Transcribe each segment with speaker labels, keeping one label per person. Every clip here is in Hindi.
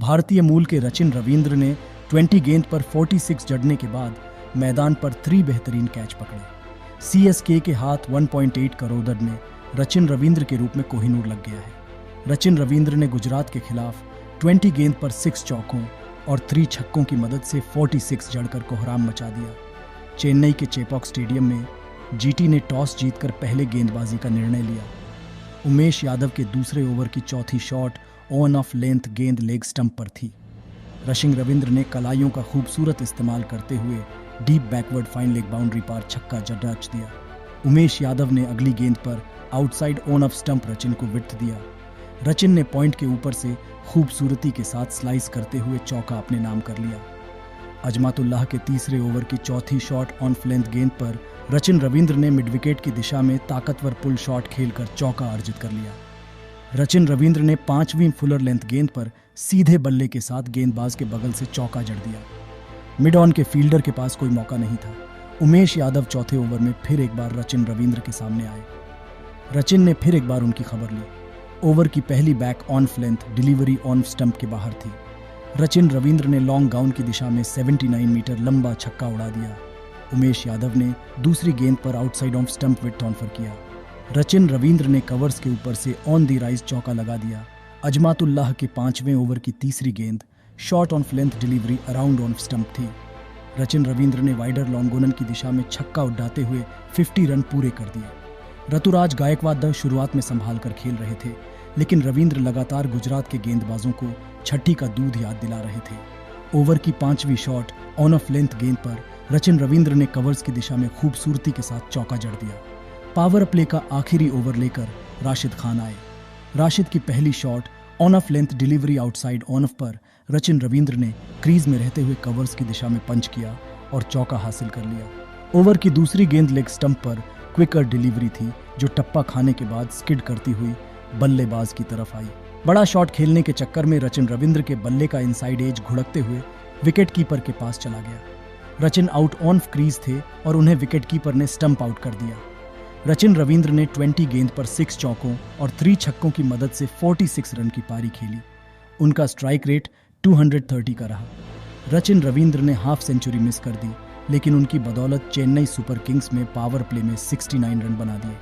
Speaker 1: भारतीय मूल के रचिन रवींद्र ने 20 गेंद पर 46 जड़ने के बाद मैदान पर 3 बेहतरीन कैच पकड़े। सीएसके के हाथ 1.8 करोड़ में रचिन रवींद्र के रूप में कोहिनूर लग गया है। रचिन रवींद्र ने गुजरात के खिलाफ 20 गेंद पर 6 चौकों और 3 छक्कों की मदद से 46 जड़कर कोहराम मचा दिया। चेन्नई के चेपॉक स्टेडियम में जीटी ने टॉस जीतकर पहले गेंदबाजी का निर्णय लिया। उमेश यादव के दूसरे ओवर की चौथी शॉट ऑन ऑफ लेंथ गेंद लेग स्टंप पर थी। रचिन रवींद्र ने कलाइयों का खूबसूरत इस्तेमाल करते हुए deep backward fine leg boundary पार छक्का जड़ दिया। उमेश यादव ने अगली गेंद पर outside on off stump Rachin को विड्थ दिया। रचिन ने पॉइंट के ऊपर से खूबसूरती के साथ स्लाइस करते हुए चौका अपने नाम कर लिया। अजमातुल्लाह के तीसरे ओवर की चौथी शॉट ऑन लेंथ गेंद पर रचिन रवींद्र ने मिड विकेट की दिशा में ताकतवर पुल शॉट खेलकर चौका अर्जित कर लिया। रचिन रवींद्र ने 5वीं फुलर लेंथ गेंद पर सीधे बल्ले के साथ गेंदबाज के बगल से चौका जड़ दिया। मिड ऑन के फील्डर के पास कोई मौका नहीं था। उमेश यादव चौथे ओवर में फिर एक बार रचिन रवींद्र के सामने आए। रचिन ने फिर एक बार उनकी खबर ली। ओवर की पहली back on length delivery on stump के बाहर थी। रचिन रवींद्र ने लॉन्ग गाउन की दिशा में 79 मीटर लंबा छक्का उड़ा दिया। उमेश यादव ने दूसरी गेंद पर outside off stump width on किया। रचिन रवींद्र ने कवर्स के ऊपर से ऑन दी राइज चौका लगा दिया। अजमातुल्लाह के 5वें ओवर की तीसरी गेंद short on length delivery around on stump थी। रचिन रवींद्र ने वाइडर लॉन्गोनन की दिशा में छक्का उड़ाते हुए 50 रन पूरे कर दिए। ऋतुराज गायकवाड शुरुआत में संभाल कर खेल रहे थे, लेकिन रवींद्र लगातार गुजरात के गेंदबाजों को छठी का दूध याद दिला रहे थे। ओवर की 5वीं शॉट ऑन ऑफ लेंथ गेंद पर रचिन रवींद्र ने कवर्स की दिशा में खूबसूरती के साथ चौका जड़ दिया। पावर प्ले का आखिरी ओवर लेकर राशिद खान आए। राशिद की पहली shot on off length delivery outside on of पर रचिन रवींद्र ने क्रीज में रहते हुए कवर्स की दिशा में पंच किया और चौका हासिल कर लिया। ओवर की दूसरी गेंद लेग स्टंप पर क्विकर डिलीवरी थी, जो टप्पा खाने के बाद स्किड करती हुई बल्लेबाज की तरफ आई। बड़ा शॉट खेलने के चक्कर में रचिन रवींद्र के बल्ले का इनसाइड एज घुड़कते हुए विकेट कीपर के पास चला गया। रचिन आउट ऑन क्रीज थे और उन्हें विकेट कीपर ने स्टंप आउट कर दिया। रचिन रवींद्र ने 20 गेंद पर 6 चौकों और 3 छक्कों की मदद से 46 रन की पारी खेली। उनका स्ट्राइक रेट 230 का रहा। रचिन रवींद्र ने हाफ सेंचुरी मिस कर दी, लेकिन उनकी बदौलत चेन्नई सुपर किंग्स में पावर प्ले में 69 रन बना दिए।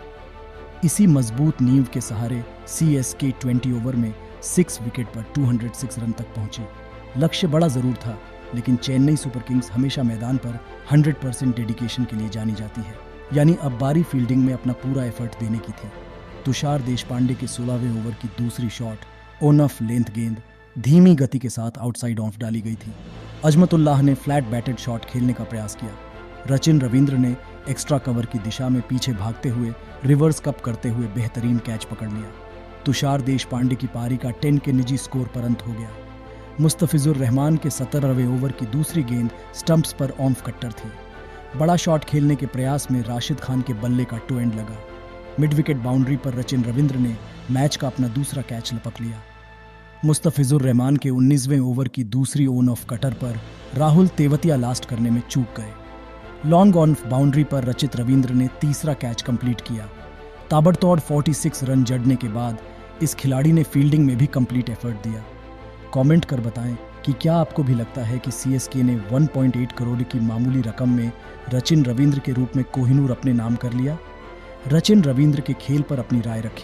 Speaker 1: इसी मजबूत नींव के सहारे सीएसके 20 ओवर में 6 विकेट पर 206 रन तक पहुंची। लक्ष्य बड़ा जरूर था, लेकिन चेन्नई सुपर किंग्स हमेशा मैदान पर 100% डेडिकेशन के लिए जानी जाती है। यानी अब बारी फील्डिंग में अपना पूरा एफर्ट देने की थी। तुषार देशपांडे के 16वें ओवर की दूसरी शॉट ऑन ऑफ लेंथ गेंद धीमी गति के साथ आउटसाइड ऑफ डाली गई थी। अजमतुल्लाह ने फ्लैट बैटेड शॉट खेलने का प्रयास किया। रचिन रवींद्र ने एक्स्ट्रा कवर की दिशा में पीछे भागते हुए रिवर्स कप करते हुए बेहतरीन कैच पकड़ लिया। तुषार देशपांडे की पारी का 10 के निजी स्कोर पर अंत हो गया। मुस्तफिजुर रहमान के 17वें ओवर की दूसरी गेंद स्टंप्स पर ऑफ कट्टर थी। बड़ा शॉट खेलने के प्रयास में राशिद खान के बल्ले का टू एंड लगा। मिड विकेट बाउंड्री पर रचिन रवींद्र ने मैच का अपना दूसरा कैच लपक लिया। मुस्तफिजुर रहमान के 19वें ओवर की दूसरी ऑन ऑफ कटर पर राहुल तेवतिया लास्ट करने में चूक गए। लॉन्ग ऑन बाउंड्री पर रचित रवींद्र ने तीसरा कैच कंप्लीट किया। ताबड़तोड़ 46 रन जड़ने के बाद इस खिलाड़ी ने फील्डिंग में भी कंप्लीट एफर्ट दिया। कमेंट कर बताएं कि क्या आपको भी लगता है कि सीएसके ने 1.8 करोड़ की मामूली रकम में रचिन रवींद्र के रूप में कोहिनूर अपने नाम कर लिया। रचिन रवींद्र के खेल पर अपनी राय रखें।